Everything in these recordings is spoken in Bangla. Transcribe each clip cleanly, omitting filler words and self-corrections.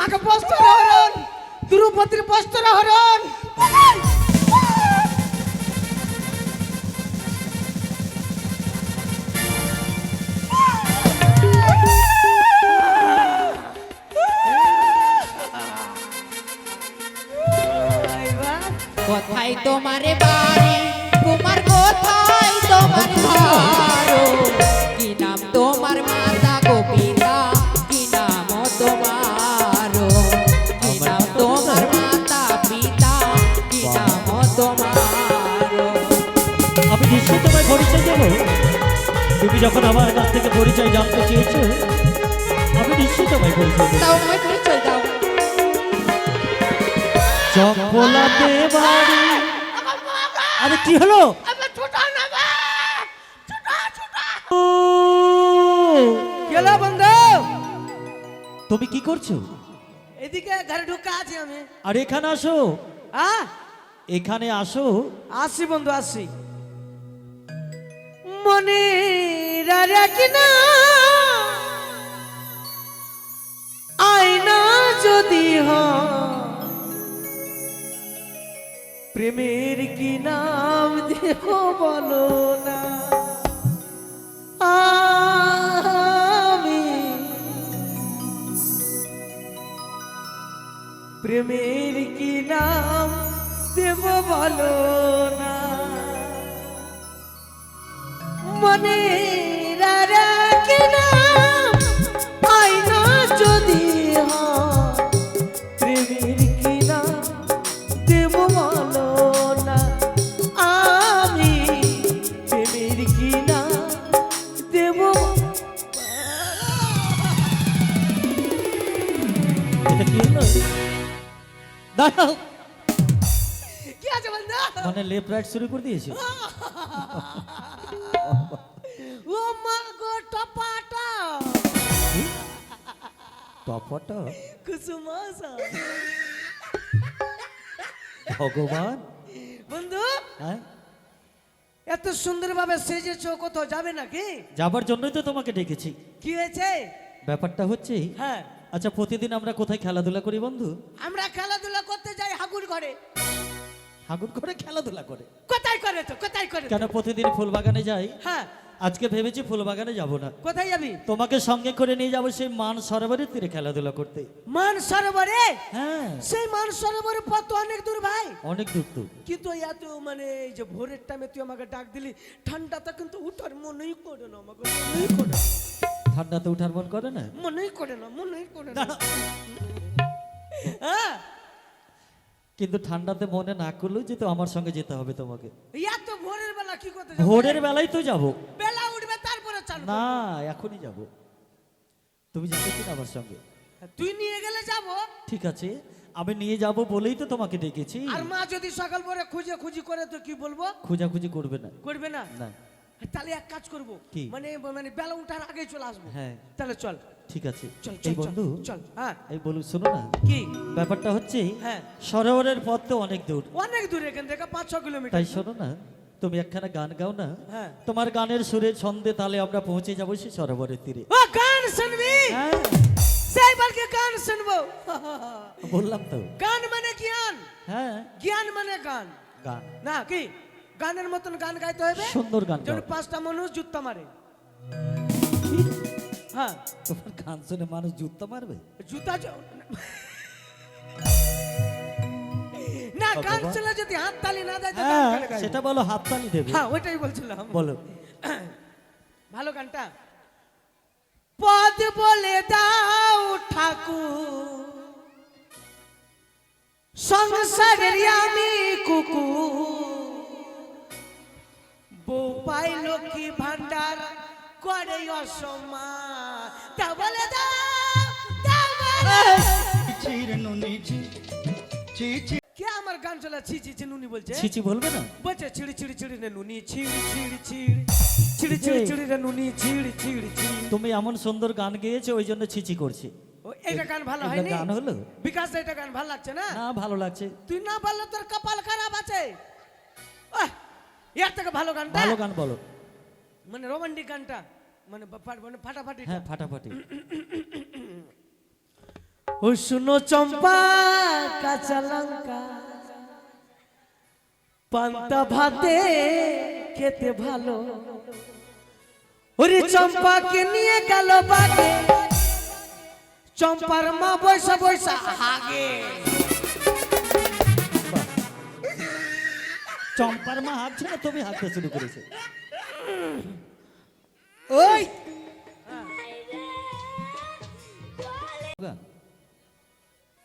মাকে বস্ত্র হরণ, দ্রৌপদীর বস্ত্র হরণ। কোথায় তোমার বাড়ি কুমার, কোথায় তোমার ঘর, কি নাম তোমার মাতা গো পিতা, কি নাম তোমার, কি নাম তোমার মাতা পিতা, কি নাম তোমার। আমি নিশ্চয়ই তোমায় পরিচয় দেবো। তুমি যখন আমার কাছ থেকে পরিচয় জানতে চেয়েছো, আমি নিশ্চয়ই তোমায় পরিচয় দেবো। দাও আমায় পরিচয় দাও। চম্পলাতে বাড়ি। আরে কি হলো? গেলা বন্ধু, তুমি কি করছো? এদিকে ঘরে ঢুকা আছি আমি। আর এখানে আসো, হ্যাঁ এখানে আসো। আসি বন্ধু আসি। মনে রাখি না আয়না যদি হয়, প্রেমের কি নাম দেব বলো না। আমি প্রেমের কি নাম দেব বলো না। মনে রাখি না আয়না যদি হয়, প্রেমের কি নাম দেব বলো না। আমি প্রেমের কি নাম দেব। এটা কি হলো? দাঁড়াও, কি আছে বন্ধু? মানে লেফট রাইট শুরু করে দিয়েছো? ও মা গো টপাটা টপটা কুসুমাসা। ভগবান। বন্ধু হ্যাঁ, এত সুন্দরভাবে সেজেছো, কোথাও যাবে নাকি? যাবার জন্যই তো তোমাকে ডেকেছি। কি হয়েছে? ব্যাপারটা হচ্ছে, হ্যাঁ আচ্ছা প্রতিদিন আমরা কোথায় খেলাধুলা করি বন্ধু? আমরা খেলাধুলা করতে যাই হাগুর ঘরে। হাগুর করে খেলাধুলা করে? কোথায় করে তো, কোথায় করে তো? কেন প্রতিদিন ফুল বাগানে যাই? হ্যাঁ আজকে ভেবেছি ফুল বাগানে যাব না, কোথায় যাবি? তোমাকে সঙ্গে করে নিয়ে যাবো সেই মান সরোবরের তীরে খেলাধুলা করতে। মান সরোবরে? হ্যাঁ, সেই মান সরোবরের পথ তো অনেক দূর ভাই। অনেক দূর তো। কিন্তু এত মানে এই যে ভোরের টাইমে তুই আমাকে ডাক দিলি, ঠান্ডাটা কিন্তু উঠার মনেই করে না, আমাকে মনেই করে না, ঠান্ডাতে উঠার মন করে না? মনেই করে না, মনেই করে না। হ্যাঁ কিন্তু ঠান্ডাতে মনে না করলেও যেহেতু আমার সঙ্গে যেতে হবে তোমাকে। এত ভোরের বেলা কি করতে যাবো? ভোরের বেলায় তো যাব। বেলা উঠবে তারপরে চালু না, এখনই যাব। তুমি যাবে কিনা আমার সঙ্গে? তুই নিয়ে গেলে যাব। ঠিক আছে, আমি নিয়ে যাব বলেই তো তোমাকে ডেকেছি। আর মা যদি সকাল পরে খুঁজে খুঁজি করে তো কি বলবো? খোঁজাখুঁজি করবে না। করবে না? না, তাহলে এক কাজ করব, কি? মানে মানে বেলা উঠার আগে চলে আসবো। হ্যাঁ তাহলে চল ঠিক আছে। চল এই চল বন্ধু, চল। হ্যাঁ এই বলুন, শোনো না, কি ব্যাপারটা হচ্ছে হ্যাঁ সরোবরের পথ তো অনেক দূর। অনেক দূর, এখান থেকে 5-6 কিলোমিটার। তাই শোনো না, তুমি একখানা গান গাও না। হ্যাঁ তোমার গানের সুরে ছন্দে তালে আমরা পৌঁছে যাবো সেই সরোবরের তীরে। ও গান শুনবি? হ্যাঁ, সেই বলকে গান শুনবো। বললাম তো। গান মানে জ্ঞান, হ্যাঁ, জ্ঞান মানে গান গান না। কি গানের মতন গান গাইতে হবে, সুন্দর গান যেন গাও। 5টা মানুষ জুত্তা মারে। হ্যাঁ তোমার গান শুনে মানুষ জুতো মারবে? জুতা না, গান ভগবান। শুনে যদি হাত তালি না দেয় তো গান হ্যাঁ, কেন গাইবো? সেটা বলো, হাততালি দেবে। হ্যাঁ ওইটাই বলছিলাম। বলো। ভালো গানটা। পদ বলে দাও ঠাকুর, সংসারের আমি কুকুর, বউ পাই লক্ষ্মী ভান্ডার করে অসম্মান। তা বলে দাও, তা বলে কে আমার গান চলা ছি ছি ছি নুনি বলছে? ছিচি বলবে না? বলছে ছিড়ি ছিড়ি ছিড়ি রে নুনি ছিড়ি ছিড়ি ছিড়ি ছিড়ি ছিড়ি ছিড়ি রে নুনি ছিড়ি ছিড়ি ছিড়ি। তুমি এমন সুন্দর গান গেয়েছো, ওই জন্য ছিচি করছি। ও এটা গান ভালো এগুলো হয়নি? গান হলো? বিকাশ এটা গান ভালো লাগছে না? না, ভালো লাগছে। তুই না বললে তোর কপাল খারাপ আছে। এর থেকে ভালো গানটা, ভালো গান বলো। মানে রোমান্টিক গানটা, মানে মানে ফাটাফাটি। হ্যাঁ, ফাটাফাটি। ও শুনো চম্পা কাঁচা লঙ্কা পান্তা ভাতে খেতে ভালো ওরে চম্পাকে নিয়ে গেল বাগে চম্পার মা বৈশা বৈশা হাগে চম্পার মা হাঁটছে না, তুমি হাঁটতে শুরু করেছে। ওই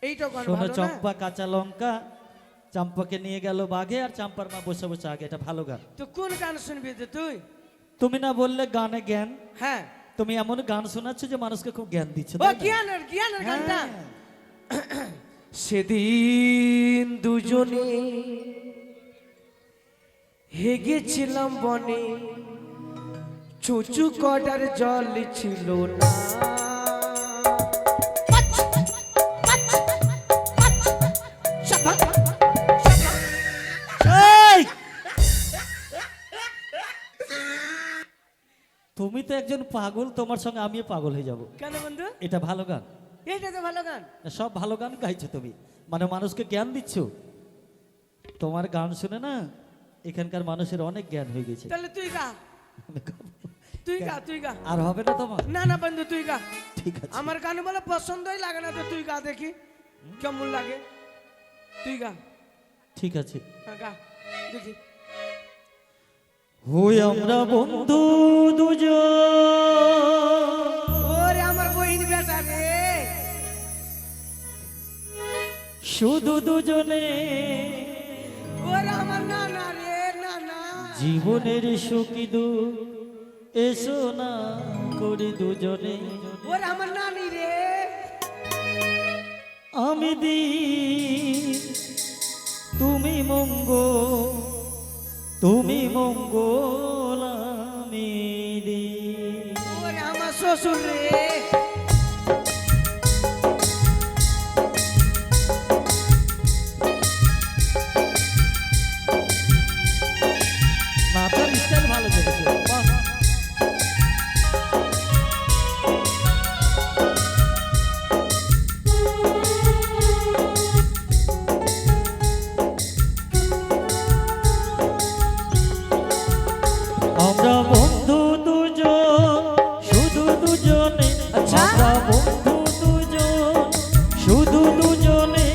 এইটা গান শোনো ভালো না? চম্পা কাঁচা লঙ্কা চম্পাকে নিয়ে গেল বাঘে আর চম্পার মা বসে বসে আগে, এটা ভালো গান। তো কোন গান শুনবি তো তুই? তুমি না বললে গানে জ্ঞান, হ্যাঁ তুমি এমন গান শোনাচ্ছ যে মানুষকে খুব জ্ঞান দিচ্ছে। ও তাই না? জ্ঞানের গানটা হ্যাঁ। সেদিন দুজনে হেগেছিলাম বনে চুচু কটার জল ছিল না এই! তুমি তো একজন পাগল, তোমার সঙ্গে আমিও পাগল হয়ে যাব। কেন বন্ধু? এটা ভালো গান, এইটা তো ভালো গান। সব ভালো গান গাইছো তুমি, মানে মানুষকে জ্ঞান দিচ্ছ। তোমার গান শুনে না এখানকার মানুষের অনেক জ্ঞান হয়ে গেছে। তাহলে তুই গা, তুই গা। আর হবে না তোমার? না না বন্ধু তুই গা। ঠিক আছে, আমার গান বলে পছন্দই লাগে না, তো তুই গা দেখি কেমন লাগে। তুই গা। ঠিক আছে। হ্যাঁ, গা দেখি। হই আমরা বন্ধু দুজন, ওরে আমার বহিন বেটা রে, শুধু দুজনে ওরে আমার নানা রে নানা, জীবনের সুখী দুঃখ এসো না করি দুজনে। ওরে আমার নানি রে, আমি দি তুমি মঙ্গল, তুমি মঙ্গল আমি দি। ওরে আমার শ্বশুর রে, নাচার স্টাইল ভালো চলেছে। বাহ! আমরা বন্ধু দুজন, শুধু দুজনে। আচ্ছা। আমরা বন্ধু দুজন, শুধু দুজনে,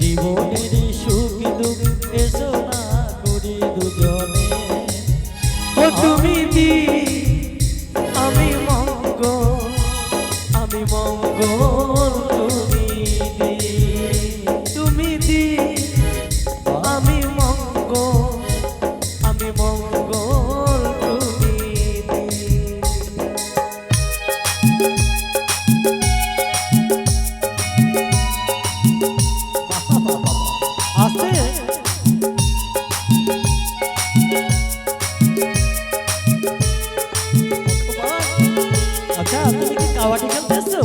জীবনের সুখ দুঃখ এসো না করি দুজনে। ও তুমি দি আমি মঙ্গল, আমি মঙ্গল তুমি দি, তুমি দি আমি মঙ্গল, আমি মঙ্গল তুমি দি। আসতে আচ্ছা, তুমি কি কাবাডি খেলতে এসছো?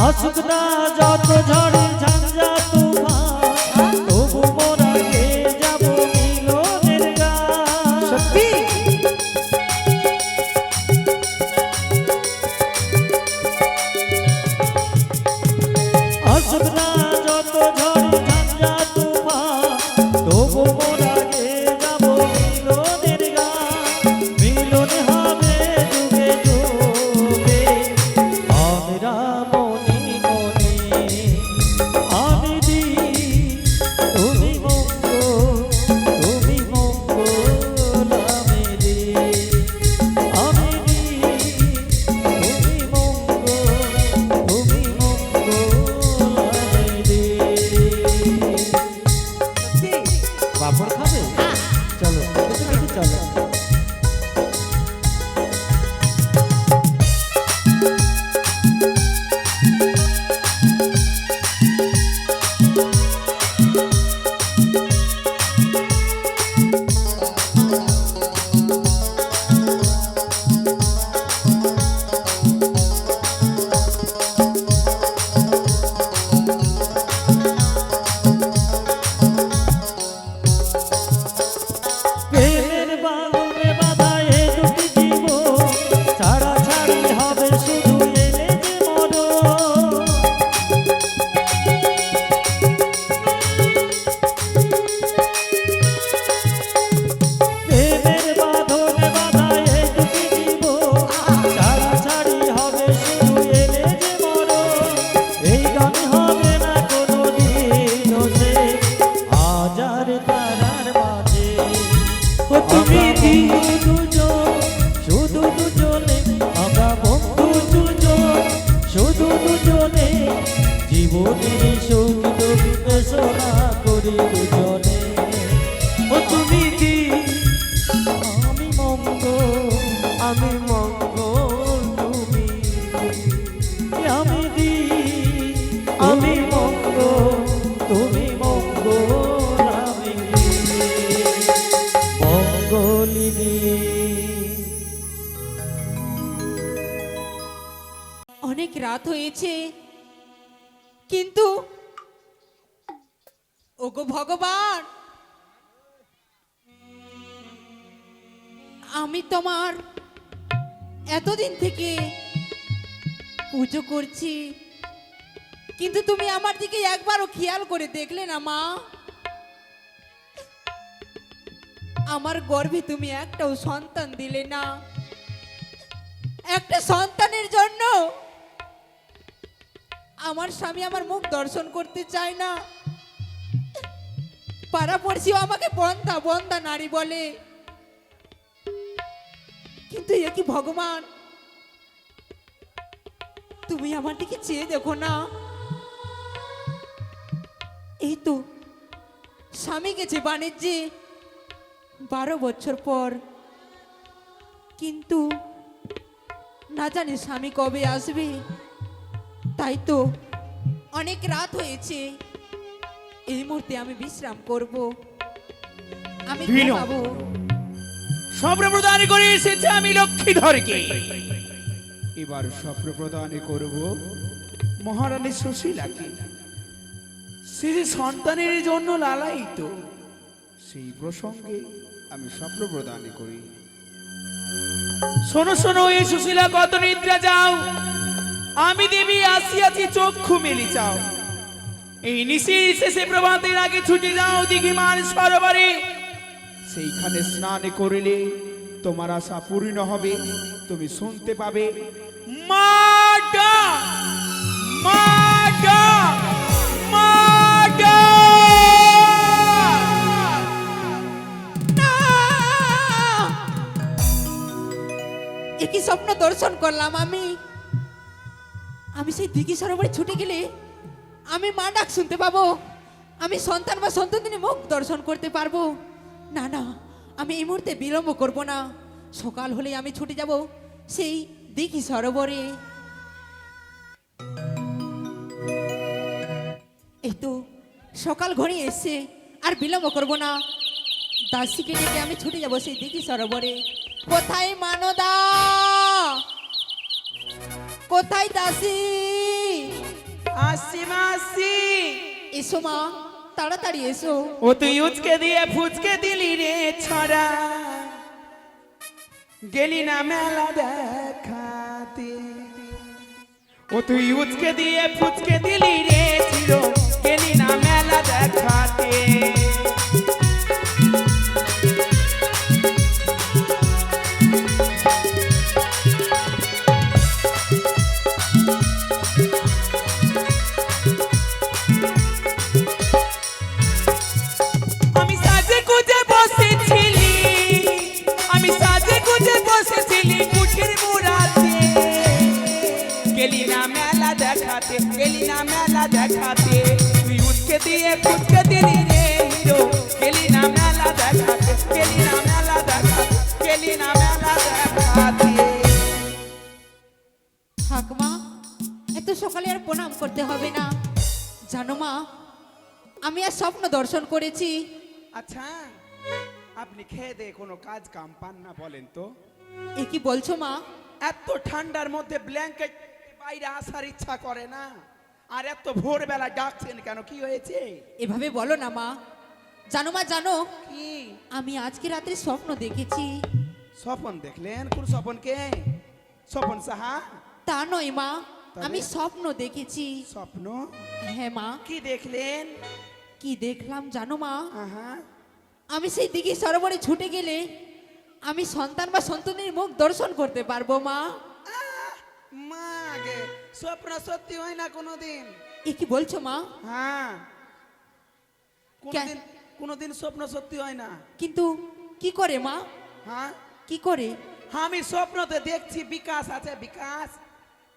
আসুক না যত ঝড়ে ঝঞ্ঝা তুফান, তবু মোরা গেয়ে যাব মিলনের গান। সত্যি আসুক না যত ঝড়ে ঝঞ্ঝা তুফান, তবু মোরা গেয়ে যাব মিলনের গান। মিলন হবে যুগে যুগে, আমরা মনে মনে। আমি দি তুমি মঙ্গল, তুমি মঙ্গল আমি দি। আমি দি তুমি মঙ্গল, তুমি মঙ্গল আমি দি। সত্যি পাপড় খাবে? চলো খেতে খেতে চলো। প্রেমের বাঁধন তুমি দুজন শুধু দুজনে আমরা বন্ধু দুজন শুধু দুজনে জীবনের সুখ দুঃখ বেদনা করি দুজনে ও তুমি কি আমি মঙ্গল আমি মঙ্গল তুমি আমি দি আমি মঙ্গল তুমি মঙ্গল আমি মঙ্গলিনী অনেক রাত হয়েছে, কিন্তু ওগো ভগবান, আমি তোমার এতদিন থেকে পুজো করছি, কিন্তু তুমি আমার দিকে একবারও খেয়াল করে দেখলে না মা। আমার গর্ভে তুমি একটাও সন্তান দিলে না। একটা সন্তানের জন্য আমার স্বামী আমার মুখ দর্শন করতে চায় না। পাড়াপড়শিও আমাকে বন্ধা বন্ধা নারী বলে, কিন্তু এ কি ভগবান, তুমি আমার দিকে চেয়ে দেখো না। এই তো স্বামী গেছে বাণিজ্যে 12 বছর পর, কিন্তু না জানি স্বামী কবে আসবে। তাই তো অনেক রাত হয়েছে, এই মুহূর্তে আমি বিশ্রাম করব, আমি ভিনো। ঘুমাবো। স্বপ্ন প্রদান করে এসেছে আমি লক্ষ্মীধরকে। এবার স্বপ্ন প্রদান করব মহারানী সুশীলাকে। সে যে সন্তানের জন্য লালায়িত, সেই প্রসঙ্গে আমি স্বপ্ন প্রদান করি। শোনো শোনো এ সুশীলা, কত নিদ্রা যাও, আমি দেবী আসিয়াছি, চক্ষু মেলি চাও। এই নিশির শেষে প্রভাতের আগে ছুটে যাও দিঘিমার সরোবরে। সেইখানে স্নান করিলে তোমার আশা পূর্ণ হবে। তুমি শুনতে পাবে মা ডাক, মা ডাক, মা ডাক। না! একই স্বপ্ন দর্শন করলাম আমি। আমি সেই দিঘি সরোবরে ছুটে গেলে আমি মা ডাক শুনতে পাবো, আমি সন্তান বা সন্ততির মুখ দর্শন করতে পারবো। না না, আমি এই মুহূর্তে বিলম্ব করব না। সকাল হলে আমি ছুটে যাব সেই দিঘি সরোবরে। এই তো সকাল ঘনিয়ে এসছে, আর বিলম্ব করব না। দাসীকে ডেকে আমি ছুটে যাব সেই দিঘি সরোবরে। কোথায় মানদা, কোথায় দাসী? আসি মাসি, এসো মা, তাড়াতাড়ি এসো। ও তুই উচকে দিয়ে ফুচকে দিলি রে ছড়া, গেলি না মেলা দেখাতে। ও তুই উচকে দিয়ে ফুচকে দিলি রে ছিল, গেলি না মেলা দেখাতে। আমি সাজে গুজে বসেছিলি, আমি সাজে গুজে বসেছিলি কুঠির মুরাতে। গেলি না মেলা দেখাতে, গেলি না মেলা দেখাতে। তুই উঠকে দিয়ে ফুচকে দিলি রে হিরো, গেলি না মেলা দেখাতে, গেলি না মেলা দেখাতে, গেলি না মেলা দেখাতে। থাক মা, এত সকালে আর প্রণাম করতে হবে না। জানো মা, আমি আর স্বপ্ন দর্শন করেছি। আচ্ছা, আপনি খেয়ে দিয়ে কোনো কাজ কাম পান না বলেন তো? এ কি বলছো মা? এত ঠান্ডার মধ্যে ব্ল্যাঙ্কেট বাইরে আসার ইচ্ছা করে না, আর এত ভোরবেলা ডাকছেন কেন, কি হয়েছে? এভাবে বলো না মা। জানো মা, জানো কি আমি আজকে রাত্রে স্বপ্ন দেখেছি। স্বপন দেখলেন? কোন স্বপনকে? স্বপন সাহা? তা নয় মা, তবে? আমি স্বপ্ন দেখেছি। স্বপ্ন? হ্যাঁ মা। কি দেখলেন? কি দেখলাম জানো মা? আহা, আমি সেই দিঘি সরোবরে ছুটে গেলে আমি সন্তান বা সন্ততির মুখ দর্শন করতে পারবো মা। মা গে, স্বপ্ন সত্যি হয় না কোনোদিন। এ কি বলছো মা? হ্যাঁ, কোনোদিন কোনোদিন স্বপ্ন সত্যি হয় না। কিন্তু কি করে মা? হ্যাঁ কি করে? আমি স্বপ্নতে দেখছি বিকাশ আছে, বিকাশ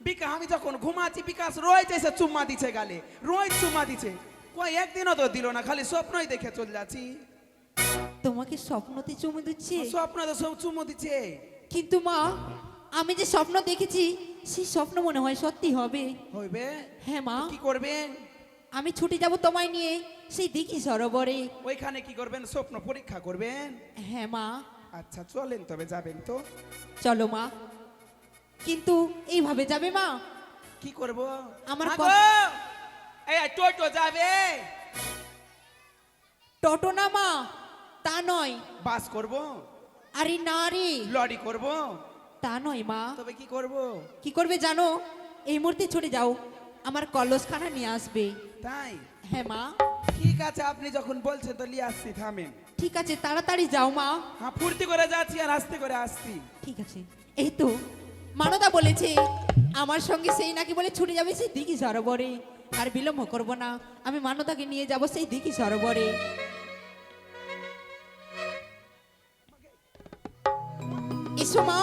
বিকাশ আমি যখন ঘুমাচ্ছি বিকাশ রোজ এসে চুম্মা দিচ্ছে গালে, রোজ চুম্মা দিচ্ছে। কই একদিনও তো দিল না, খালি স্বপ্নই দেখে চলে যাচ্ছি। তোমাকে স্বপ্নতে চুমু দিচ্ছে? স্বপ্নতে সব চুমু দিচ্ছে। কিন্তু মা, আমি যে স্বপ্ন দেখেছি সেই স্বপ্ন মনে হয় সত্যি হবে। হইবে? হ্যাঁ মা, কি করবেন? আমি ছুটে যাব তোমায় নিয়ে সেই দিঘি সরোবরে। ওইখানে কি করবেন? স্বপ্ন পরীক্ষা করবেন? হ্যাঁ মা। আচ্ছা চলেন তবে, যাবেন তো? চলো মা, কিন্তু এইভাবে যাবে মা? কি করব? আমার মা গো! এই টোটো যাবে? টোটো না মা, তা নয়। বাস করব? আরে না রে, লরি করব? তা নয় মা। তবে কি করব? কি করবে জানো? এই মুহূর্তে ছুটে যাও, আমার কলসখানা নিয়ে আসবে। তাই? হ্যাঁ মা। ঠিক আছে, আপনি যখন বলছেন তো নিয়ে আসছি, থামেন। ঠিক আছে, তাড়াতাড়ি যাও মা। হ্যাঁ, ফুর্তি করে যাচ্ছি আর আস্তে করে আসছি। ঠিক আছে। এই তো মানদা বলেছে আমার সঙ্গে সেই নাকি বলে ছুটে যাবে সেই দিঘি সরোবরে। আর বিলম্ব করব না, আমি মানদাকে নিয়ে যাব সেই দিঘি সরোবরে। এসো মা।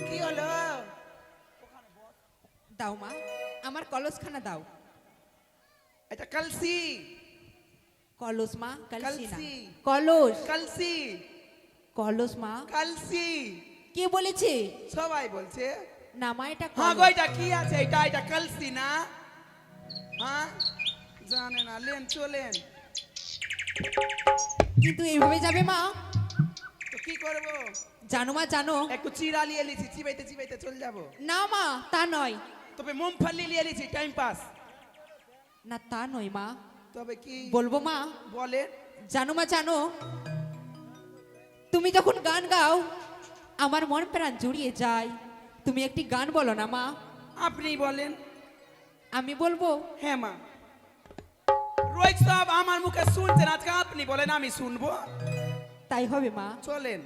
কি হলো? দাও মা, আমার কলসখানা দাও। এটা কলসি। কলস মা, কলসি না, কলসি। কলস। কলসি। কলস মা। কলসি। কে বলেছে? সবাই বলছে। না মা, এটা হ্যাঁ কলস। গো, এটা কি আছে? এটা কলসি না? হ্যাঁ জানে না, লেন চলেন। কিন্তু এইভাবে যাবে মা? তো কি করব? জানো মা, জানো? একটু চিড়া নিয়ে লিছি, চিবাইতে চিবাইতে চলে যাব। না মা, তা নয়। তবে মুমফলি নিয়ে লিছি, টাইম পাস। না তা নয় মা। তবে কি বলবো মা? বলেন। জানো মা, জানো তুমি যখন গান গাও আমার মন প্রাণ জুড়িয়ে যায়। তুমি একটি গান বলো না মা। আপনি বলেন। আমি বলবো? হ্যাঁ মা। রোজ সব আমার মুখে শুনছেন, আজকে আপনি বলেন, আমি শুনবো। তাই হবে মা। চলেন।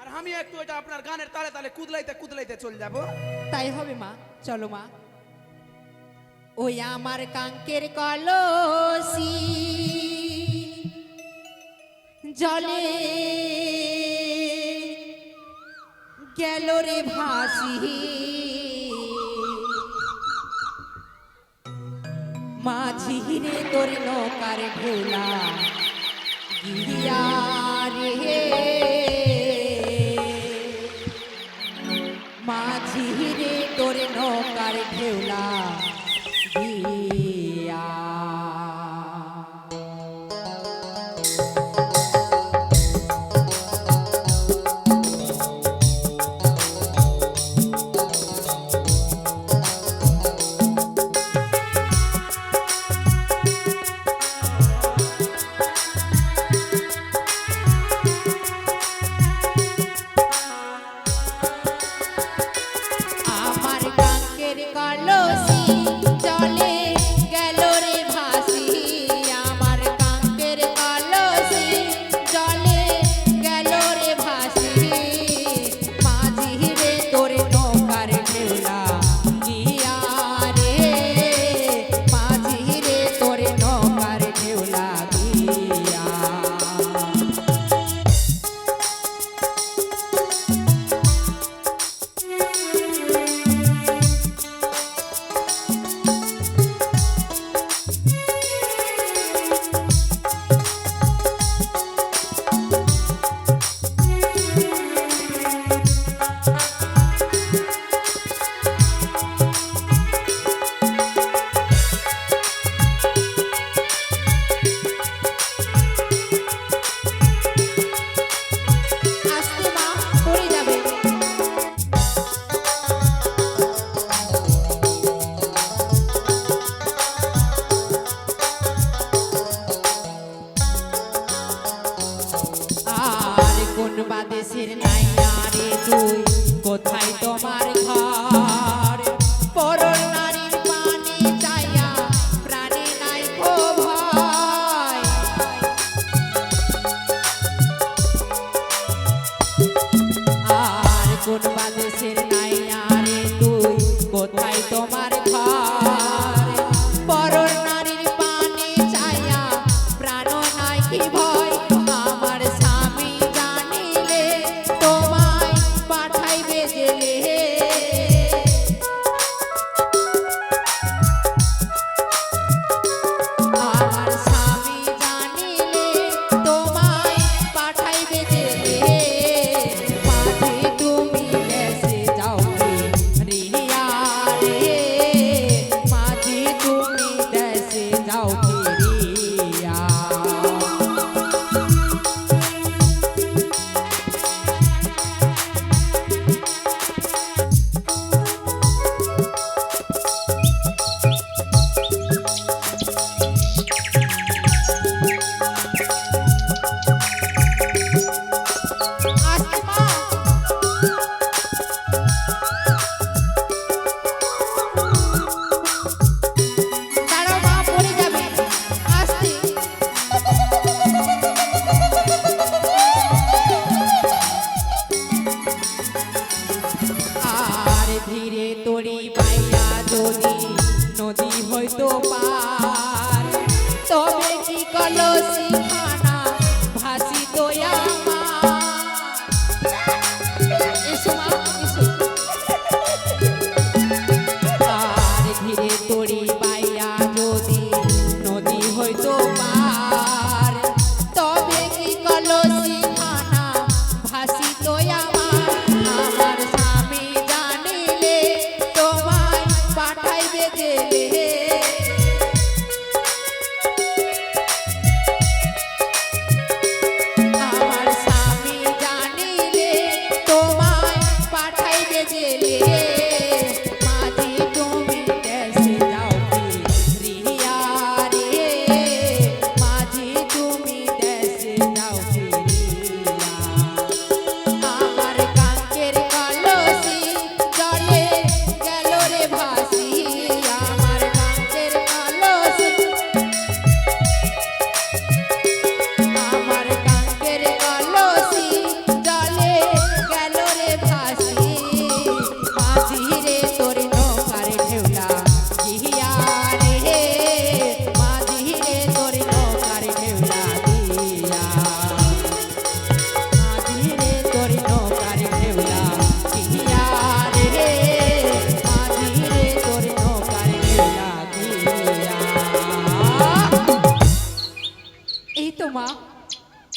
আর আমি একটু এটা আপনার গানের তালে তালে কুদলাইতে কুদলাইতে চলে যাব। তাই হবে মা, চলো মা। ওই আমার কাঙ্কের কলসি জলে গেল রে ভাসি, মাঝি রে তোর নৌকার ঢোলা গিয়া রে, মাঝি রে তোর নৌকার ঢেউলা গিয়া।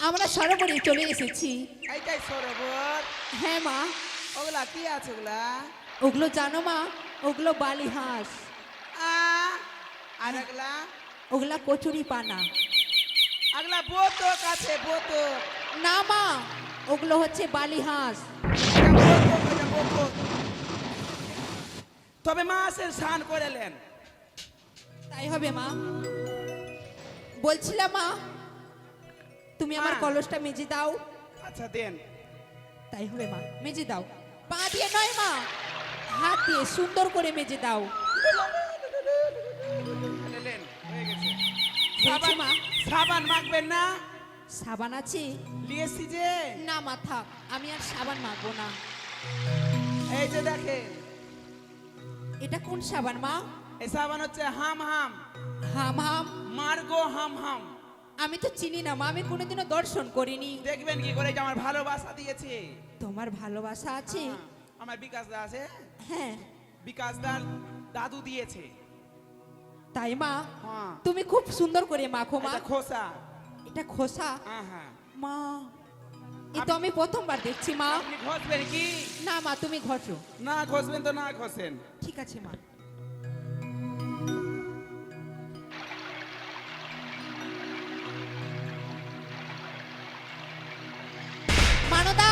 আমরা সরোবরে চলে এসেছি। এইটাই সরোবর। হ্যাঁ মা। ওগুলা কি আছে ওগুলা? ওগুলো জানো মা, ওগুলো বালি হাঁস। আর এগুলা? ওগুলা কচুরি পানা। আগলা বোতক আছে, বোতক। না মা, ওগুলো হচ্ছে বালি হাঁস। এটা বোতক। তবে মাছের স্নান করেলেন। তাই হবে মা। বলছিলাম মা, তুমি আমার কলসটা মেজে দাও। আচ্ছা দেন। তাই হবে মা, মেজে দাও। পা দিয়ে নয় মা, হাত দিয়ে সুন্দর করে মেজে দাও। লেন, হয়ে গেছে। হয়েছে মা। সাবান মাখবেন না? সাবান আছে? লিয়েছি যে। না মা থাক, আমি আর সাবান মাখবো না। এই যে দেখেন। এটা কোন সাবান মা? এই সাবান হচ্ছে হাম হাম। হাম হাম? মার্গো হাম হাম। আমি তো চিনি না মা, আমি কোনোদিনও দর্শন করিনি। দেখবেন কি করে, এটা আমার ভালোবাসা দিয়েছে। তোমার ভালোবাসা আছে? আমার বিকাশ দা আছে। হ্যাঁ। বিকাশ দার দাদু দিয়েছে। তাই মা? হ্যাঁ। তুমি খুব সুন্দর করে মাখো মা। এটা খোসা। এটা খোসা? হ্যাঁ। মা, এ তো আমি প্রথমবার দেখছি মা। আপনি ঘষবেন কি? না মা, তুমি ঘষো। না ঘষবেন তো না ঘষেন। ঠিক আছে মা। মানদা,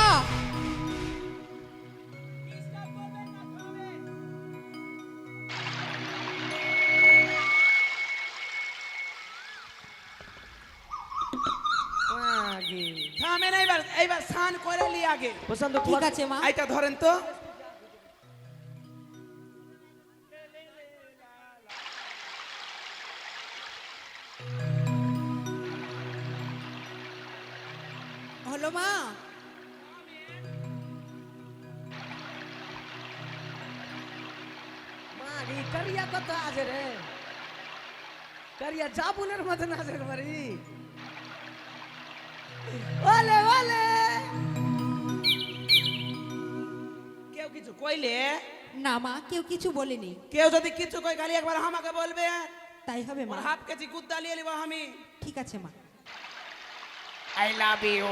থামেন, এইবার স্নান করে লি আগে। প্রশান্ত ঠিক আছে মা। এইটা ধরেন তো। হলো মা? মা এই কারিয়া কত আছে রে? কারিয়া জাবুনের মতন আছে বাড়ি। ওলে ওলে। কেউ কিছু কইলে? না মা, কেউ কিছু বলেনি। কেউ যদি কিছু কই খালি একবার আমাকে বলবে। তাই হবে মা। হাফ কেজি গুদ্দা নিয়ে নিব আমি। ঠিক আছে মা। I love you.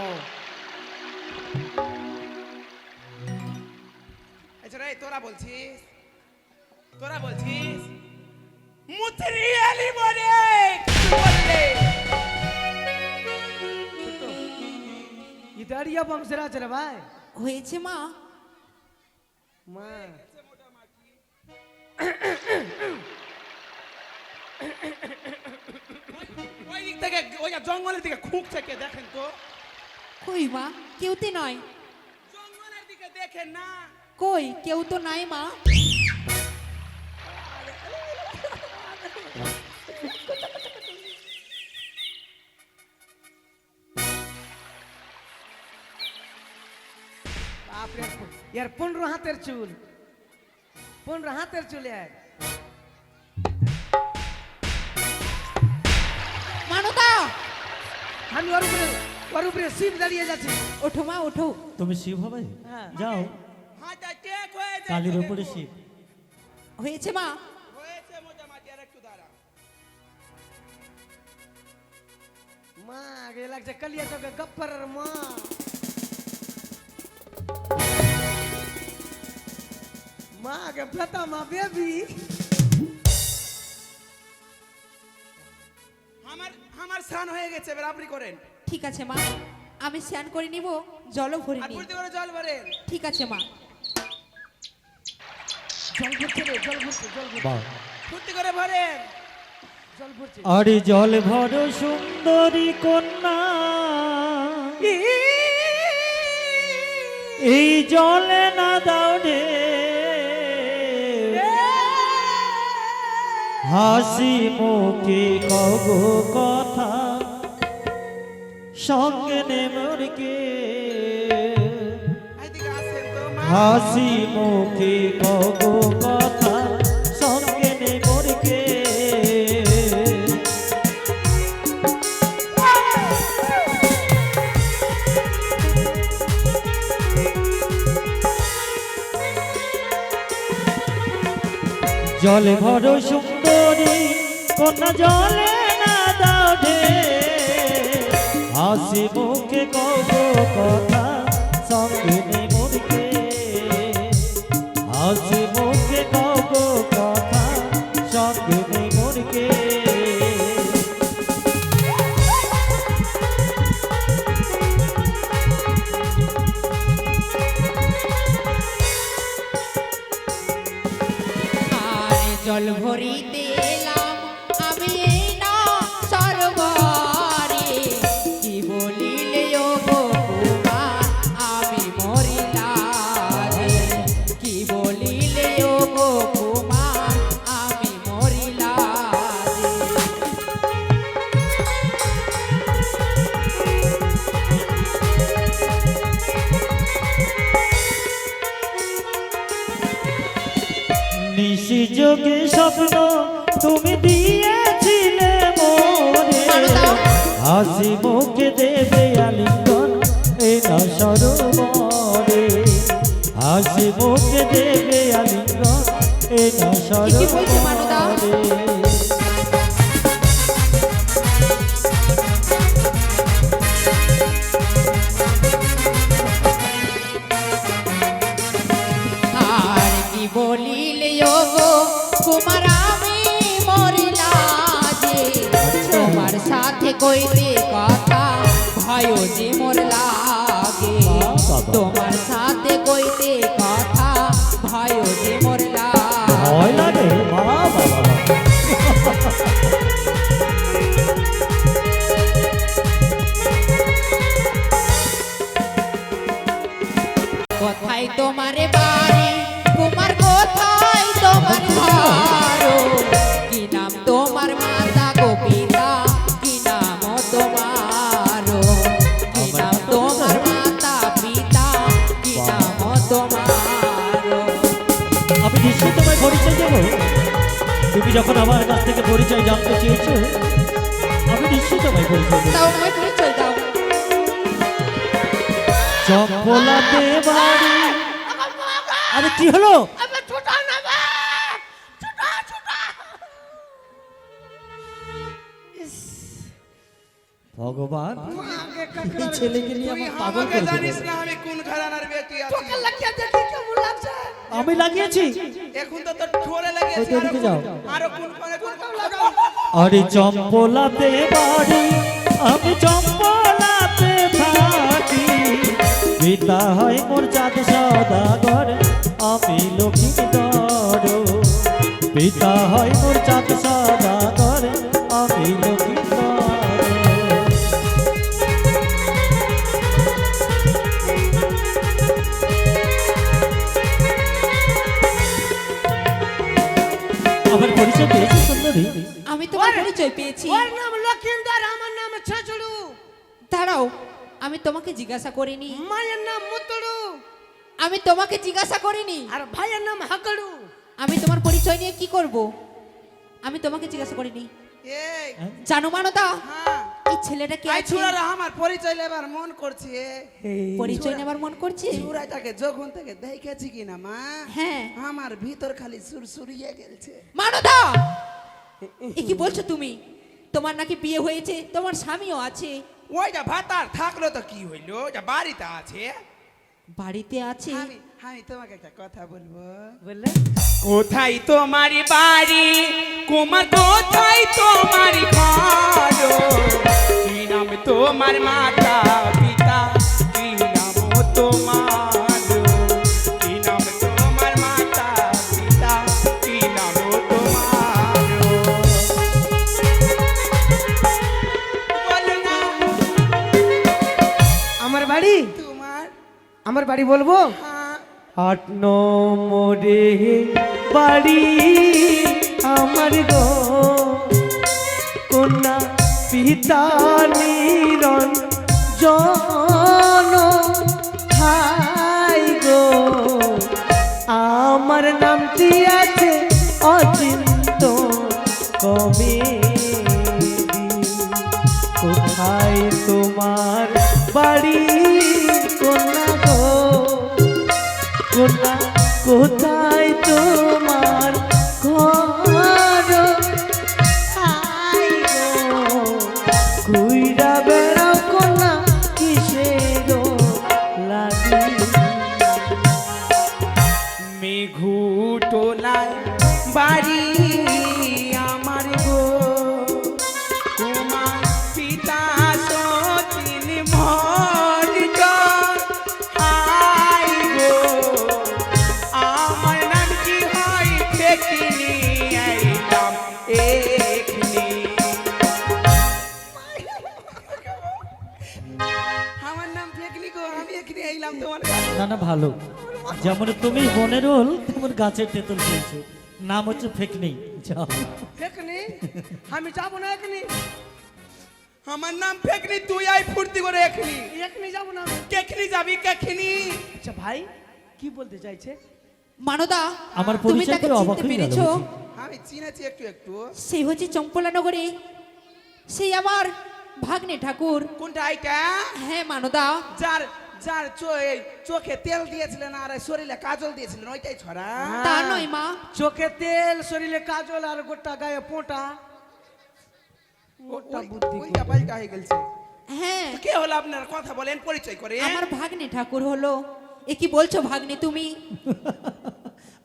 আচ্ছা রে, তোরা বলছিস? তোরা বলছিস? মুতরি আলি বলে কিছু বললে? ইদারিয়া বংশের আছে রে ভাই। হয়েছে মা? মা ওই দিক থেকে, ওই জঙ্গলের দিকে খুঁক থেকে দেখেন তো। কই মা, কেউতে নয়। জঙ্গলের দিকে দেখেন না। কই, কেউ তো নাই মা। বাপরে, ইয়ার 15 হাতের চুল, 15 হাতের চুল এক। মানদা, আমি ওর উপরে শিব দাঁড়িয়ে যাচ্ছি। ওঠো মা, ওঠো। তুমি শিব হবে? হ্যাঁ। যাও, হাঁটা টেক হয়ে যায়। কালীর উপরে শিব। হয়েছে মা? হয়েছে মোটামুটি, আর একটু দাঁড়া। মা আগে লাগছে কালিয়া তোকে গপ্পরের মা। মা আগে ফেতা মা বেবি। আমার স্নান হয়ে গেছে, এবার আপনি করেন। ঠিক আছে মা, আমি স্নান করে নিব, জলও ভরে আর নিই। ফুর্তি করে জল ভরেন। ঠিক আছে মা। জল ভরছে রে, জল ভরছে, জল ভরছে, বাহ, ফুর্তি করে ভরেন। জল ভরছে। আরে জল ভর সুন্দরী কন্যা, এই জলে না দাও রে হাসি মুখে কব কথা, সঙ্গে নেমরকে এইদিকে আসেন তো মা। হাসি মুখে কব কথা, সঙ্গে নেমরকে জলে ভর সুন্দরী কন্যা, জলে না দাও রে হাসি মুখে মুখে কব কথা সঙ্গে নেই মনকে হাসি মুখে কব কথা সঙ্গে নেই মনকে আর জল ভরিতে এলাম আমি এই না সরোবরে কি বলিলে ও ভগবান আমি মরিলা রে কি বলিলে ও ভগবান আমি মরিলা রে নিশি যোগে স্বপ্ন তুমি দিয়েছিলে মনে হাসি মুখে দেবে আলিঙ্গন এই না সরোবরে হাসি মুখে দেবে আলিঙ্গন এই না কি বলছে মানদা? সরোবরে আর কি বলিলে ও গো কুমার আমি মরিলা যে তোমার সাথে কইতে কথা ভয় যে মোর লাগে তোমার সাথে কইতে কথা ভয় যে মোর ভয় লাগে লাগে বাবা কোথায় তোমার বাড়ি কুমার কোথায় তোমার ঘর কি নাম তোমার মাতা গো পিতা কি নাম তোমার কি নাম তোমার মাতা পিতা কি নাম তোমার আমি নিশ্চয়ই তোমায় পরিচয় দেব তুমি যখন আমার কাছ থেকে পরিচয় জানতে চেয়েছো আমি নিশ্চয়ই তোমায় পরিচয় দেব দাও আমায় পরিচয় দাও চম্পলাতে বাড়ি আরে কি হলো ভগবান এই ছেলেকে নিয়ে আমার পাগল আমাকে করে জানিস দিল না আমি কোন ঘরানার বেটি আছি আমি লাগিয়েছি এখন তো তোর ঠোরে ওই লেগেছে তো ওদিকে যাও আরো কোন লাগাও আরে চম্পলাতে বাড়ি আমি চম্পলাতে থাকি পিতা হয় মোর চাঁদ সদাগর আমি লক্ষ্মীধর পিতা হয় মোর চাঁদ সদাগর আমি লক্ষ্মীধর আমার পরিচয় পেয়েছি সুন্দরী আমি তোমার পরিচয় পেয়েছি ওর নাম লক্ষিন্দর আমার নাম ছাচড়ু দাঁড়াও আমি তোমাকে জিজ্ঞাসা করিনি মায়ের নাম মুতড়ু আমি তোমাকে জিজ্ঞাসা করিনি আর ভাইয়ের নাম হাকড়ু আমি তোমার পরিচয় নিয়ে কি করব আমি তোমাকে জিজ্ঞাসা করিনি এই জানো মানদা হ্যাঁ এই ছেলেটা কে আই আছে ছুরারা আমার পরিচয় লেবার মন করছে পরিচয় নেবার মন করছে ছুরাটাকে যখন থেকে দেখেছি কিনা মা হ্যাঁ আমার ভিতর খালি সুরসুরিয়ে গেলছে মানদা এ কি বলছো তুমি তোমার নাকি বিয়ে হয়েছে তোমার স্বামীও আছে ওইটা ভাতার থাকলো তো কি হইলো ওটা বাড়িতে আছে বাড়িতে আছে আমি আমি তোমাকে একটা কথা বলবো বললে কোথায় তোমার বাড়ি কুমার কোথায় তোমার ঘর কি নাম তোমার মাতা পিতা কি নাম তোমার কি নাম তোমার মাতা পিতা কি নাম তোমার বলো না আমার বাড়ি তোমার আমার বাড়ি বলবো হ্যাঁ 8 নম্বরে বাড়ি আমার গো কন্যা পিতা নিরঞ্জন হাই গো আমার নামটি আছে অচিন্ত কমেদি কোথায় তোমার বাড়ি কন্যা গো কন্যা কোথায় তোমার ঘর হাই গো ঘুইরা বেড়াও কন্যা কিসে কিনে এলাম তোমার কাছে। না না ভালো, যেমন তুমি বনের ওল তেমন গাছের তেঁতুল খেয়েছো, নাম হচ্ছে ফেকনি। যাও। এখনি আমি যাবো না, এখনি আমার নাম ফেকনি, তুই আই ফুর্তি করে এখনি। এখনি যাবো না আমি। কেখনি যাবি কেখনি? আচ্ছা ভাই কি বলতে চাইছে? মানদা, আমার তুমি পরিচয় তাকে করে অবাক চিনতে হয়ে গেল পেরেছো? বুঝি। আমি চিনেছি একটু একটু। সেই হচ্ছে চম্পলা নগরে, সেই আমার ভাগ্নে ঠাকুর। কোনটা আইটা? হ্যাঁ মানদা, যার যার এই চোখে তেল দিয়েছিলেন আর এই শরীরে কাজল দিয়েছিলেন, ওইটাই ছড়া। তা নয় মা, চোখে তেল, শরীরে কাজল আর গোটা গায়ে পোঁটা। ওটা বুদ্ধি কি? ওইটা পাল্টা হয়ে গেছে। হ্যাঁ তো কে হলো আপনার, কথা বলেন, পরিচয় করে। আমার ভাগ্নে ঠাকুর হলো। এ কি বলছো ভাগ্নে তুমি?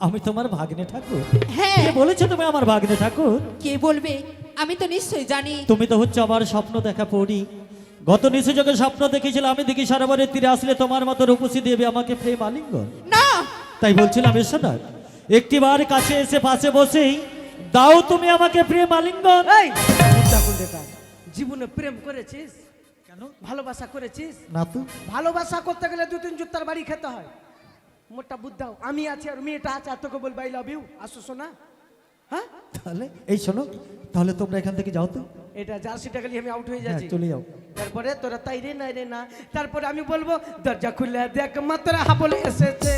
আমি তোমার ভাগ্নে ঠাকুর? হ্যাঁ, কে বলেছো তুমি আমার ভাগ্নে ঠাকুর? কে বলবে? আমি তো নিশ্চয়ই জানি। তুমি তো হচ্ছে আমার স্বপ্ন দেখা পড়ি। গত নিশু যখন স্বপ্ন দেখেছিলাম আমি দেখি সারাবারের তীরে আসলে তোমার মতো রূপসী দেবে আমাকে প্রেম আলিঙ্গন। না, তাই বলছিলাম এসো না, একটিবার কাছে এসে পাশে বসেই দাও তুমি আমাকে প্রেম আলিঙ্গন। এই বুদ্ধা কুলদেটা, জীবনে প্রেম করেছিস? কেন? ভালোবাসা করেছিস? না তো। ভালোবাসা করতে গেলে 2-3 জুতার বাড়ি খেতে হয়। মোটা বুদ্ধা, আমি আছি আর মেয়েটা আছে আর তোকে বলবো আই লাভ ইউ, আসো শোনা। হ্যাঁ তাহলে এই শোনো, তাহলে তোমরা এখান থেকে যাও তো। এটা জার্সিটা গেলে আমি আউট হয়ে হ্যাঁ, যাচ্ছি। চলে যাও। তারপরে তোরা তাই রে নাই রে না, তারপরে আমি বলবো দরজা খুলে দেখ মাত্র হাবল এসেছে,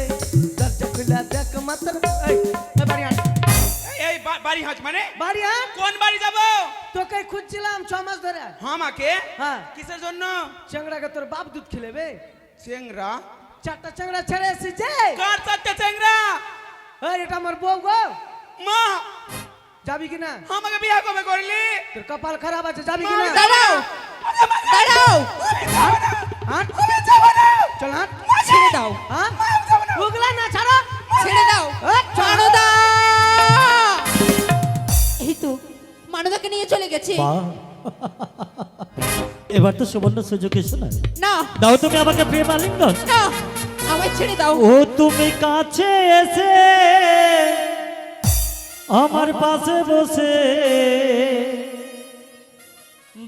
দরজা খুলে দেখ মাত্র। এই এই বাড়ি আয়, এই বাড়ি হাজ মানে? বাড়ি আয়। কোন বাড়ি যাব? তোকে খুঁজছিলাম 6 মাস ধরে। আমাকে? হ্যাঁ, কিসের জন্য? চেংড়াকে তোর বাপ দুধ খেলেবে। চেংরা? 4টা চেংড়া ছেড়ে এসেছে। কার চারটে চেংরা? এই এটা আমার বউ গো, মা, যাবি কিনা? আমাকে বিয়ে কবে করলি? তোর কপাল খারাপ আছে, যাবি কিনা? দাঁড়াও দাঁড়াও, হাঁট, চল হাঁট। ছেড়ে দাও, হ্যাঁ উগলা না, ছাড়ো। ছেড়ে দাও। এই, মানদা, এই তো মানদাকে নিয়ে চলে গেছে। বাহ, এবার তো সুবর্ণ সুযোগ এসো না, না দাও তুমি আমাকে প্রেম আলিঙ্গন। না, আমায় ছেড়ে দাও। ও তুমি কাছে এসে আমার পাশে বসে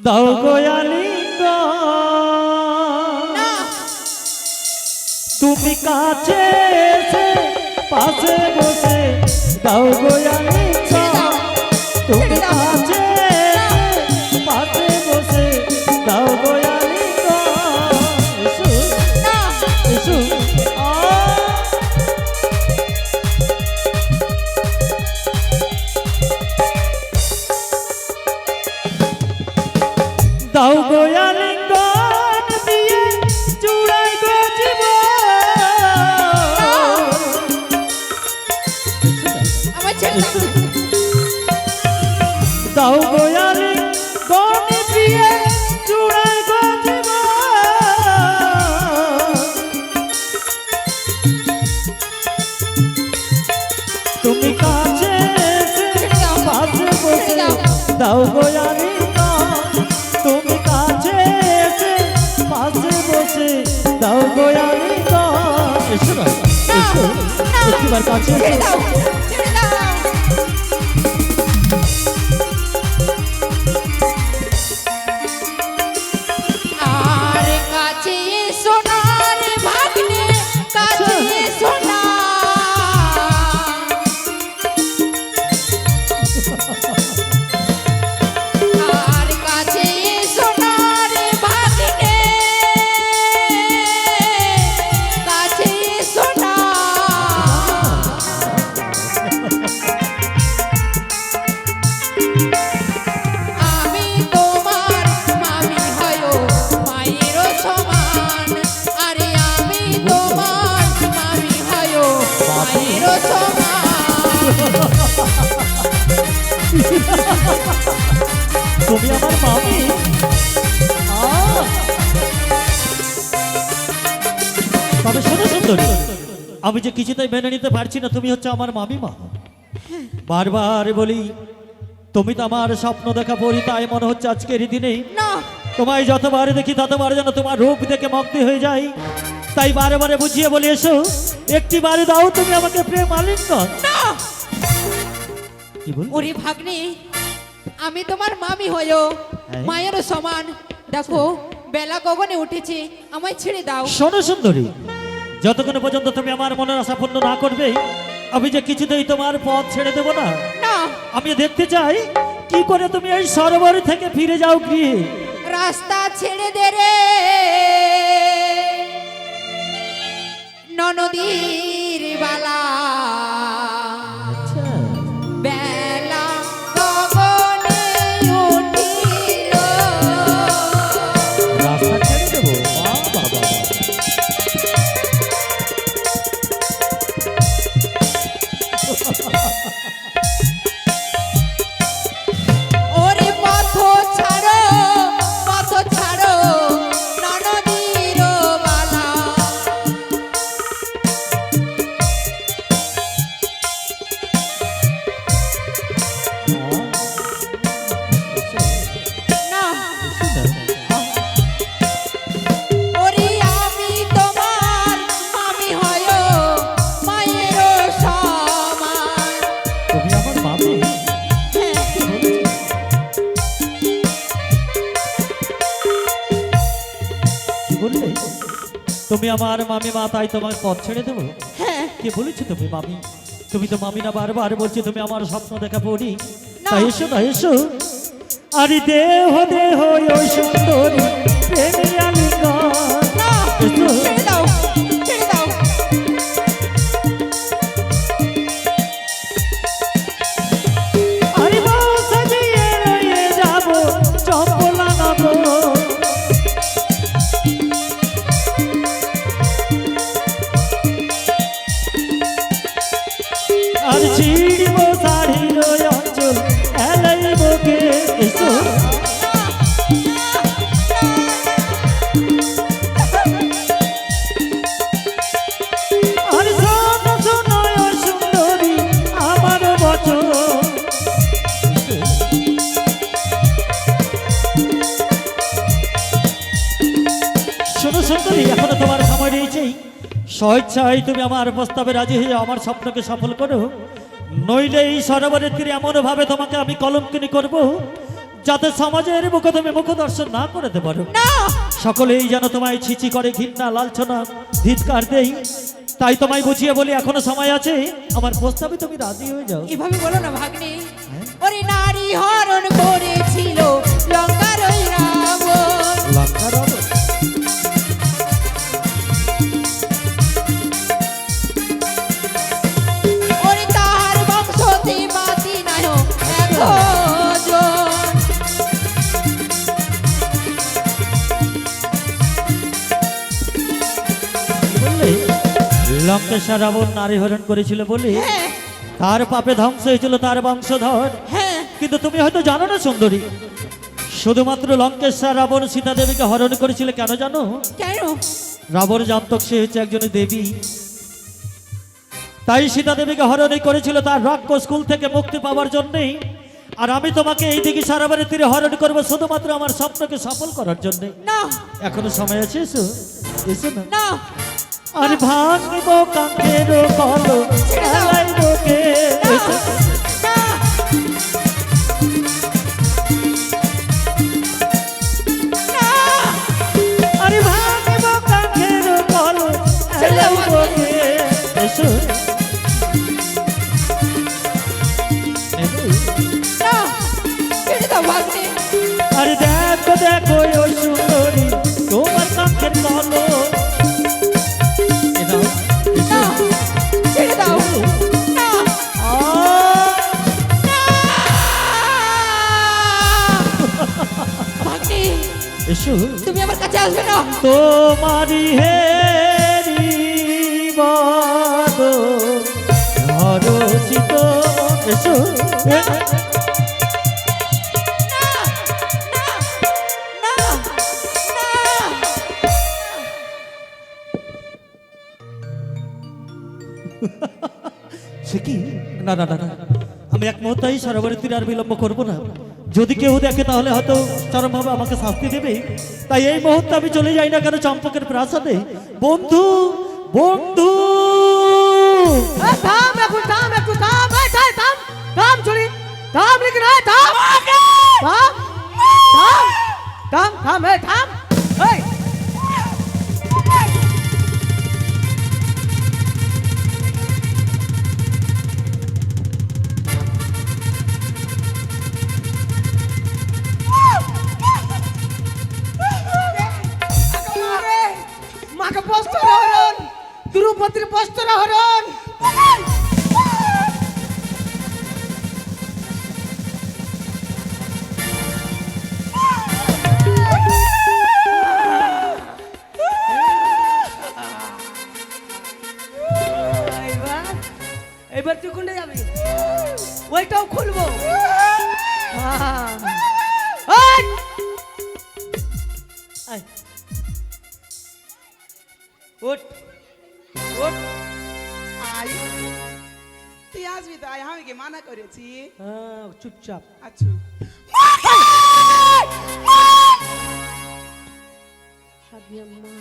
দাও গো আলিঙ্গন। না, তুমি কাছে এসে পাশে বসে দাও গো আলিঙ্গন। তুমি কাছে এসে পাশে বসে দাও গো আলিঙ্গন। এসো না, এসো। দাও গো আলিঙ্গন দিয়ে চূড়াই গো আমায় ছেড়ে দাও। দাও গো আলিঙ্গন দিয়ে চূড়াই গো তুমি কাছে এসে পাশে বসে দাও গো আলিঙ্গন। তুমি কাছে এসে পাশে বসে দাও গো আলিঙ্গন। এসো না, এসো, একটিবার কাছে ছেড়ে এসো। দাও, ছেড়ে দাও। আর কাছে এসো না রে ভাগ্নে, কাছে এসো না। আর কাছে এসো না রে ভাগ্নে, কাছে এসো না। আমি তোমার মামি হয়ো মায়েরও সমান। আরে আমি তোমার মামি হয়ো মায়েরও সমান। তুমি আমার মামি? তবে শোনো সুন্দরী, আমি যে কিছুতেই মেনে নিতে পারছি না তুমি হচ্ছে আমার মামি মা। বারবার বলি তুমি তো আমার স্বপ্ন দেখা পড়ি, তাই মনে হচ্ছে আজকের এই দিনে না, তোমায় যতবার দেখি ততবার যেন তোমার রূপ দেখে মুগ্ধ হয়ে যাই। তাই বারে বারে বুঝিয়ে বলি এসো, একটি বারে দাও তুমি আমাকে প্রেম আলিঙ্গন। না। কি বল? ওরে ভাগ্নে, আমি তোমার মামি হয়ো হ্যাঁ। মায়েরও সমান। দেখো বেলা গগনে উঠেছে, আমায় ছেড়ে দাও। শোনো সুন্দরী, যতক্ষণ পর্যন্ত তুমি আমার মনের আশা পূর্ণ না করবে আমি যে কিছুতেই তোমার পথ ছেড়ে দেব না। না, আমি দেখতে চাই কি করে তুমি এই সরোবর থেকে ফিরে যাও গৃহে। রাস্তা ছেড়ে দে রে ননদীর বালা, বেলা গগনে উঠিল। রাস্তা ছেড়ে দেবো? বাবা, ওরে পথ ছাড়ো, পথ ছাড়ো ননদীর বালা। না, ওরে আমি তোমার মামি হয়, মায়ের সমান। তুমি আমার মামি? হ্যাঁ, কি বললে? তুমি আমার মামি মা, তাই তোমার পথ ছেড়ে দেবো? হ্যাঁ, কে বলেছো তুমি মামি? তুমি তো মামি না, বারবার বলছি তুমি আমার স্বপ্ন দেখা পড়ি। না। তাই এসো না, এসো। আরে দেহ দেহ ওই সুন্দরী প্রেমী আলিঙ্গন। না, এসো। ছেড়ে দাও, ছেড়ে দাও। আরে বউ সাজিয়ে রয়ে যাবো চম্পলা নগর। আর ছিড়ব শাড়ির অঞ্চল এলাইব কে। এসো। আর শোনো শোনো ও সুন্দরী আমার বচন। শোনো সুন্দরী, এখনো তোমার সময় রয়েছে। স্বেচ্ছায় তুমি আমার প্রস্তাবে রাজি হয়ে আমার স্বপ্নকে সফল করো, নইলে এই সরোবরের তীরে এমন ভাবে তোমাকে আমি কলঙ্কিনী করব যাতে সমাজের মুখে তুমি মুখ দর্শন না করতে পারো। না, সকলেই যেন তোমায় ছিচি করে, ঘৃণা লাঞ্ছনা ধিৎকার দেই। তাই তোমায় বুঝিয়ে বলি এখনো সময় আছে, আমার প্রস্তাবে তুমি রাজি হয়ে যাও। এভাবে বলো না ভাগ্নে। ওরে নারী হরণ করেছিল লঙ্কার ওই রাবণ। লঙ্কার রাবণ? ওরে তাহার বংশতে বাতি নাই একজন। বললে লঙ্কেশ্বর রাবণ নারী হরণ করেছিল বলে হ্যাঁ, তার পাপে ধ্বংস হয়েছিল তার বংশধর। হ্যাঁ, কিন্তু তুমি হয়তো জানো না সুন্দরী, শুধুমাত্র লঙ্কেশ্বর রাবণ সীতা দেবীকে হরণ করেছিল কেন জানো? কেন? রাবণ জানত সে হচ্ছে একজন দেবী, তাই সীতা দেবীকে হরণ করেছিল তার রাক্ষস কুল থেকে মুক্তি পাওয়ার জন্যেই। আর আমি তোমাকে এই দিকে সরোবরের তীরে হরণ করবো শুধুমাত্র আমার স্বপ্নকে সফল করার জন্য। না, এখনো সময় আছে, এসো এসো না। না, আর ভাঙব কাঙ্কের কলো এলাইব কে। এসো। না, না। আরে ভাঙব কাঙ্কের কলো এলাইব কে। এসো। না, ছেড়ে দাও ভাগ্নে। আরে দেখো দেখো ওই সুন্দরী তোমার কাঙ্কের কলো। না, ছেড়ে দাও। না, ভাগ্নে, এসো। তুমি আমার কাছে আসবে না। তোমারি হেরি বদ হরচিত। এসো। না, না, না। সে কি? না না না না, আমি এক মুহূর্তেই সরোবরের তীরে আর বিলম্ব করবো না। যদি কেউ দেখে তাহলে হয়তো চরমভাবে আমাকে শাস্তি দেবে। তাই এই মুহূর্তে আমি চলে যাই না কেন চম্পকের প্রাসাদে। বন্ধু বন্ধু, থাম একটু, থাম একটু, থাম, এই, থাম, থাম, থাম, চুরি, থাম, লিখে না, থাম, থাম, থাম, থাম, থাম, এই, থাম, মাকে বস্ত্র হরণ, দ্রৌপদীর বস্ত্র হরণ। এইবার এইবার তুই কোনটা যাবি? ওইটাও খুলবো। হ্যাঁ। এই! আয়। ওঠ ওঠ। আই তুই আসবি তো আয়, আমি কি মানা করেছি? হ্যাঁ, চুপচাপ। আচ্ছা সাদিয়া মা,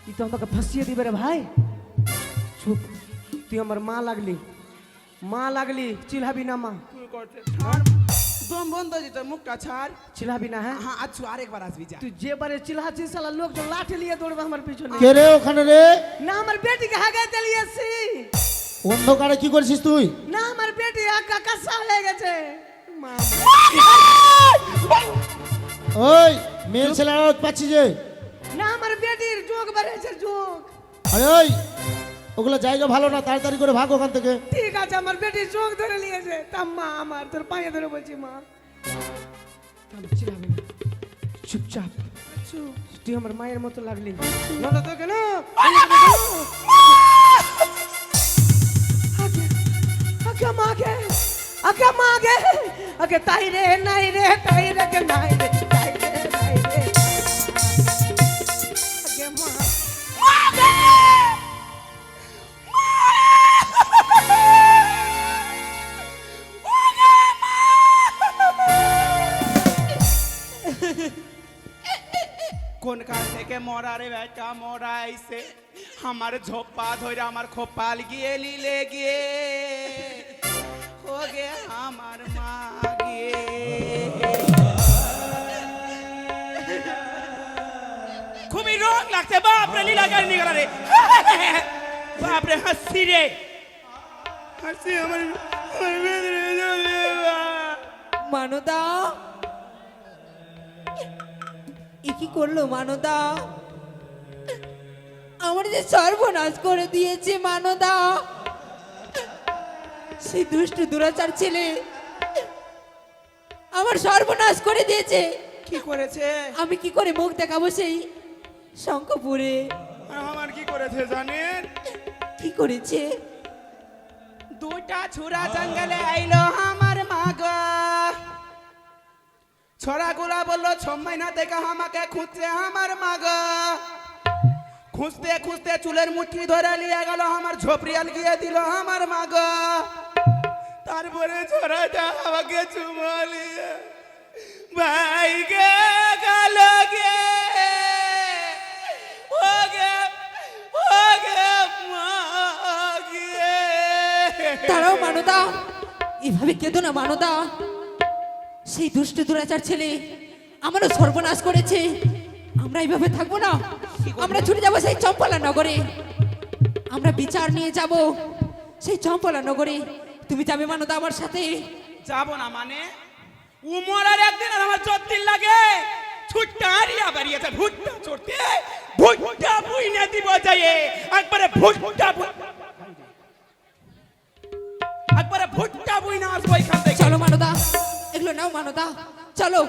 তুই তো আমাকে ফাঁসিয়ে দিবে রে ভাই। চুপ, তুই আমার মা লাগলি, মা লাগলি, চিল্লাবি না মা, কি করতে ছাড়, দম বন্ধ হয়ে যেত, মুখটা ছাড়। চিল্লাবি না। হ্যাঁ, হ্যাঁ আচ্ছা আরেকবার আসবি যা। তুই যে বারে চিল্লাছিস সালা লোকজন লাঠি নিয়ে দৌড়বে আমার পিছনে। কে রে ওখানে রে? না আমার বেটিকে হাগায় চালিয়েছি। অন্ধকারে কি করছিস তুই? না আমার বেটি একা কাঁচা হয়ে গেছে। মা, ওই মেয়ের ছেলে আওয়াজ পাচ্ছি যে। না আমার বেটির যোগ বেড়েছে, যোগ। আরে ওই ওগুলো জায়গা ভালো না, তাড়াতাড়ি করে ভাগ ওখান থেকে। ঠিক আছে, আমার বেটির চোখ ধরে নিয়েছে। তা মা আমার তোর পায়ে ধরে বলছি মা, চিল্লাবি না, চুপচাপ। তুই আমার মায়ের মতো লাগলি। নলে তো কেন আগে মাগে, আগে মাগে, আগে তাই রে নাই রে, তাই রে কে নাই রে, তাই রে নাই রে, আগে মা। কোন কাল থেকে মরা রে বেটা মরা আইছে, আমার ঝোপা ধরে আমার খোপাল গিয়ে লিলে গিয়ে ওগে আমার মা গিয়ে। খুবই রং লাগছে, বাপরে লীলা গাড়ি নিয়ে গেল রে, বাপরে হাসি রে, হাসি আমার ভেতরে জ্বলে বাপ। মানদা, এ কি করলো মানদা? আমার যে সর্বনাশ করে দিয়েছে মানদা। সেই দুষ্ট দুরাচার ছেলে আমার সর্বনাশ করে দিয়েছে। কি করেছে? আমি কি করে মুখ দেখাবো সেই শঙ্কপুরে? আমার কি করেছে জানেন? কি করেছে? দুটা ছুরা জঙ্গলে আইলো আমার মাগো, ছড়াগুলা বললো 6 মহিনা থেকে আমাকে খুঁজছে আমার মাগো। খুঁজতে খুঁজতে চুলের মুঠি ধরে নিয়ে গেল, আমার ঝোপড়িয়াল গিয়ে দিল আমার মাগো। তারপরে ছড়াটা আমাকে চুমালিয়ে ভাই গে গেল গে, ওগে ওগে মা গিয়ে। তারাও মানদা, এভাবে কেঁদো না মানদা। সেই দুষ্ট দুরাচার ছেলে আমারও সর্বনাশ করেছে। আমরা এইভাবে থাকবো না, আমরা ছুটে যাবো সেই চম্পলা নগরে। আমরা বিচার নিয়ে যাব সেই চম্পলা নগরে। তুমি যাবে মানদা আমার সাথে? যাব না মানে? উমর আর একদিন আর আমার 4 দিন লাগে। ছুটটা আরিয়া বাড়িয়েছে ভুট্টা চড়তে, ভুট্টা বুই না দিব যায় একবারে ভুট্টা একবারে ভুট্টা বুই না আসবো এখান থেকে। চলো মানদা, এগুলো নাও মানদা, চলো।